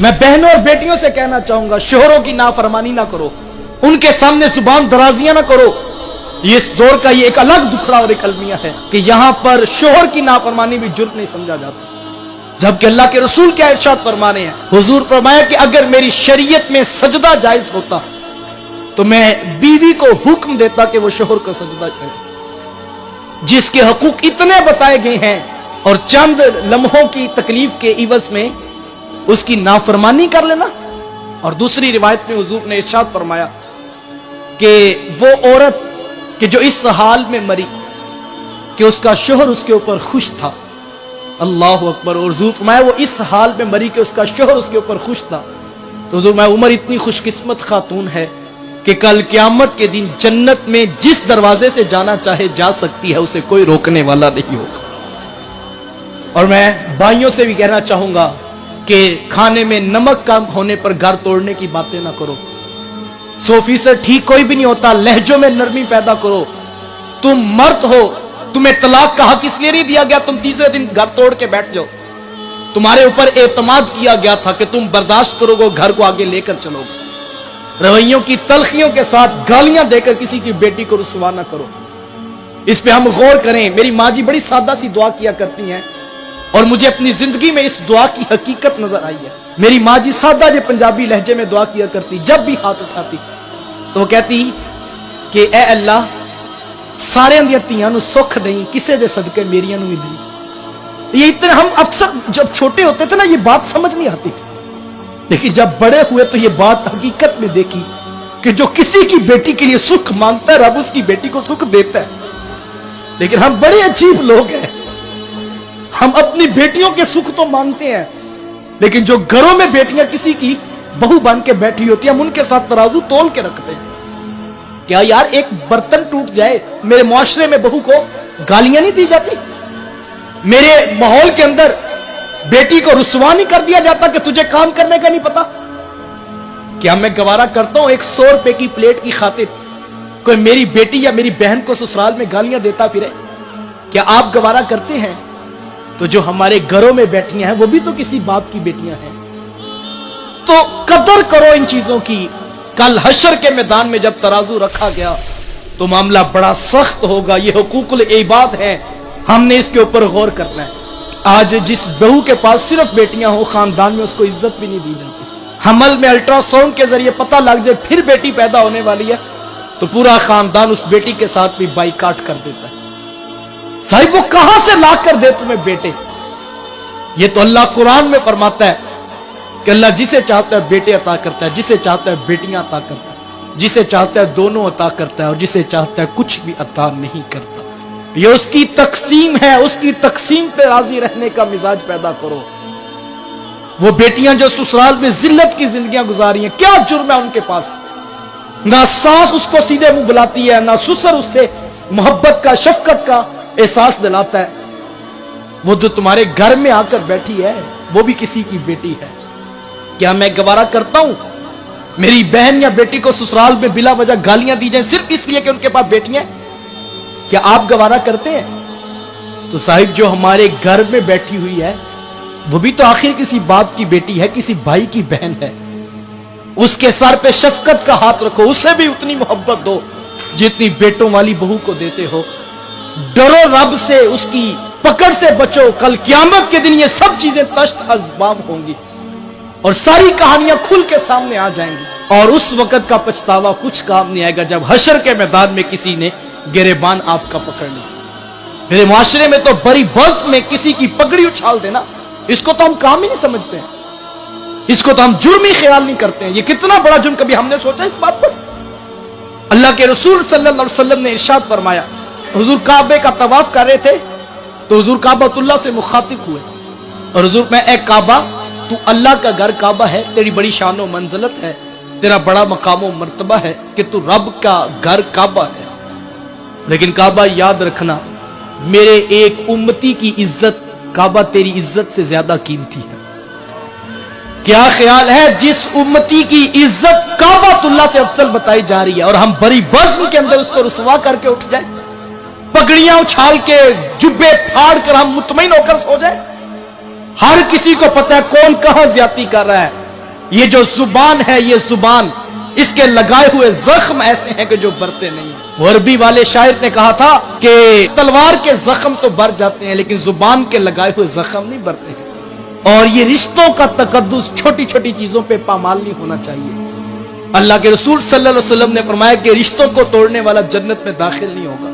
मैं बहनों और बेटियों से कहना चाहूंगा, शोहरों की नाफरमानी ना करो, उनके सामने जुबान दराजियां ना करो। ये इस दौर का ये एक अलग दुखड़ा और एक अलमिया है कि यहां पर शोहर की नाफरमानी भी जुर्म नहीं समझा जाता, जबकि अल्लाह के रसूल क्या इरशाद फरमाने हैं। हुजूर फरमाया कि अगर मेरी शरीयत में सजदा जायज होता तो मैं बीवी को हुक्म देता कि वो शोहर को सजदा करे। जिसके हकूक इतने बताए गए हैं और चंद लम्हों की तकलीफ के इवज में उसकी नाफरमानी कर लेना। और दूसरी रिवायत में हुजूर ने इरशाद फरमाया कि वो औरत कि जो इस हाल में मरी कि उसका शोहर उसके ऊपर खुश था, अल्लाह अकबर। और हुजूर फरमाया वो इस हाल में मरी कि उसका शोहर उसके ऊपर खुश था, तो हुजूर मैं उमर इतनी खुशकिस्मत खातून है कि कल क़यामत के दिन जन्नत में जिस दरवाजे से जाना चाहे जा सकती है, उसे कोई रोकने वाला नहीं होगा। और मैं भाइयों से भी कहना चाहूंगा कि खाने में नमक कम होने पर घर तोड़ने की बातें ना करो। 100% ठीक कोई भी नहीं होता, लहजों में नरमी पैदा करो। तुम मर्द हो, तुम्हें तलाक का हक इसलिए नहीं दिया गया तुम तीसरे दिन घर तोड़ के बैठ जाओ। तुम्हारे ऊपर एतमाद किया गया था कि तुम बर्दाश्त करोगे, घर को आगे लेकर चलोगे। रवैयों की तलखियों के साथ गालियां देकर किसी की बेटी को रुसवा ना करो। इस पे हम गौर करें। मेरी माँ जी बड़ी सादा सी दुआ किया करती हैं और मुझे अपनी जिंदगी में इस दुआ की हकीकत नजर आई है। मेरी माँ जी सादा जो पंजाबी लहजे में दुआ किया करती, जब भी हाथ उठाती तो वो कहती कि ए अल्लाह सारे दियां धीआं नूं सुख देई, किसे दे सदके मेरियां नूं भी देई। ये इतने हम अक्सर जब छोटे होते थे ना ये बात समझ नहीं आती थी, लेकिन जब बड़े हुए तो ये बात हकीकत में देखी कि जो किसी की बेटी के लिए सुख मांगता है रब उसकी बेटी को सुख देता है। लेकिन हम बड़े अजीब लोग हैं, हम अपनी बेटियों के सुख तो मांगते हैं, लेकिन जो घरों में बेटियां किसी की बहू बन के बैठी होती है हम उनके साथ तराजू तोल के रखते हैं। क्या यार एक बर्तन टूट जाए, मेरे मुआशरे में बहू को गालियां नहीं दी जाती? मेरे माहौल के अंदर बेटी को रुसवा नहीं कर दिया जाता कि तुझे काम करने का नहीं पता? क्या मैं गवारा करता हूं 100 रुपए की प्लेट की खातिर कोई मेरी बेटी या मेरी बहन को ससुराल में गालियां देता फिरे? क्या आप गवारा करते हैं? तो जो हमारे घरों में बैठियां हैं वो भी तो किसी बाप की बेटियां हैं। तो कदर करो इन चीजों की। कल हशर के मैदान में जब तराजू रखा गया तो मामला बड़ा सख्त होगा। ये हुकूकुल इबाद है, हमने इसके ऊपर गौर करना है। आज जिस बहू के पास सिर्फ बेटियां हो, खानदान में उसको इज्जत भी नहीं दी जाती। हमल में अल्ट्रासाउंड के जरिए पता लग जाए फिर बेटी पैदा होने वाली है तो पूरा खानदान उस बेटी के साथ भी बाइकाट कर देता है। साहिब वो कहां से ला कर दे तुम्हें बेटे? ये तो अल्लाह कुरान में फरमाता है कि अल्लाह जिसे चाहता है बेटे अता करता है, जिसे चाहता है बेटियां अता करता है, जिसे चाहता है दोनों अता करता है और जिसे चाहता है कुछ भी अता नहीं करता। ये उसकी तकसीम है, उसकी तकसीम पे राजी रहने का मिजाज पैदा करो। वो बेटियां जो ससुराल में जिल्लत की जिंदगियां गुजारी हैं, क्या जुर्म है उनके पास? ना सास उसको सीधे मुंह बुलाती है, ना ससुर उससे मोहब्बत का शफकत का एहसास दिलाता है। वो जो तुम्हारे घर में आकर बैठी है वो भी किसी की बेटी है। क्या मैं गवारा करता हूं मेरी बहन या बेटी को ससुराल में बिला वजह गालियां दी जाए सिर्फ इसलिए कि उनके पास बेटियां? क्या आप गवारा करते हैं? तो साहिब जो हमारे घर में बैठी हुई है वो भी तो आखिर किसी बाप की बेटी है, किसी भाई की बहन है। उसके सर पे शफकत का हाथ रखो, उसे भी उतनी मोहब्बत दो जितनी बेटों वाली बहू को देते हो। डरो रब से, उसकी पकड़ से बचो। कल क़यामत के दिन ये सब चीजें तश्त अज़बाब होंगी और सारी कहानियां खुल के सामने आ जाएंगी और उस वक्त का पछतावा कुछ काम नहीं आएगा जब हशर के मैदान में किसी ने गिरेबान आपका पकड़ लिया। मेरे माशरे में तो बड़ी बस में किसी की पगड़ी उछाल देना, इसको तो हम काम ही नहीं समझते हैं, इसको तो हम जुर्म ही ख्याल नहीं करते हैं। ये कितना बड़ा जुर्म, कभी हमने सोचा इस बात पर? अल्लाह के रसूल सल्लल्लाहु अलैहि वसल्लम ने इरशाद फरमाया, हुजूर काबे का तवाफ कर रहे थे तो हुजूर काबातुल्लाह से मुखातिब हुए और हुजूर में ए काबा, तू अल्लाह का घर काबा है, तेरी बड़ी शान व मंजिलत है, तेरा बड़ा मकाम व मर्तबा है कि तू रब का घर काबा है, लेकिन काबा याद रखना मेरे एक उम्मती की इज्जत काबा तेरी इज्जत से ज्यादा कीमती है। क्या ख्याल है जिस उम्मती की इज्जत काबातुल्लाह से अफसल बताई जा रही है और हम बड़ी बज़्म के अंदर उसको रुसवा करके उठ जाए, पगड़ियां उछाल के जुब्बे फाड़ कर हम मुतमईन होकर सो जाए। हर किसी को पता है कौन कहां ज्यादती कर रहा है, یہ جو زبان ہے، یہ زبان، اس کے لگائے ہوئے زخم ایسے ہیں کہ جو برتے نہیں ہیں۔ وہ عربی والے شاعر نے کہا تھا کہ تلوار کے زخم تو بر جاتے ہیں لیکن زبان کے لگائے ہوئے زخم نہیں برتے ہیں۔ اور یہ رشتوں کا تقدس چھوٹی چھوٹی چیزوں پہ پامال نہیں ہونا چاہیے۔ اللہ کے رسول صلی اللہ علیہ وسلم نے فرمایا کہ رشتوں کو توڑنے والا جنت میں داخل نہیں ہوگا،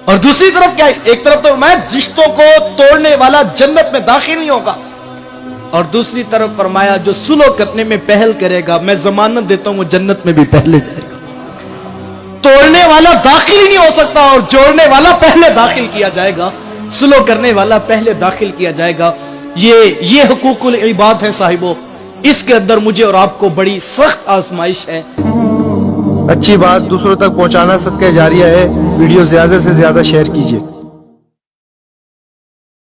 اور دوسری طرف کیا، ایک طرف تو فرمایا رشتوں کو توڑنے والا جنت میں داخل نہیں ہوگا، اور دوسری طرف فرمایا جو سلو کرنے میں پہل کرے گا میں ضمانت دیتا ہوں وہ جنت میں بھی پہلے جائے گا۔ توڑنے والا داخل ہی نہیں ہو سکتا اور جوڑنے والا پہلے داخل کیا جائے گا، سلو کرنے والا پہلے داخل کیا جائے گا۔ یہ حقوق العباد ہے صاحبو، اس کے اندر مجھے اور آپ کو بڑی سخت آزمائش ہے۔ اچھی بات دوسروں تک پہنچانا صدقہ جاریہ ہے، ویڈیو زیادہ سے زیادہ شیئر کیجیے۔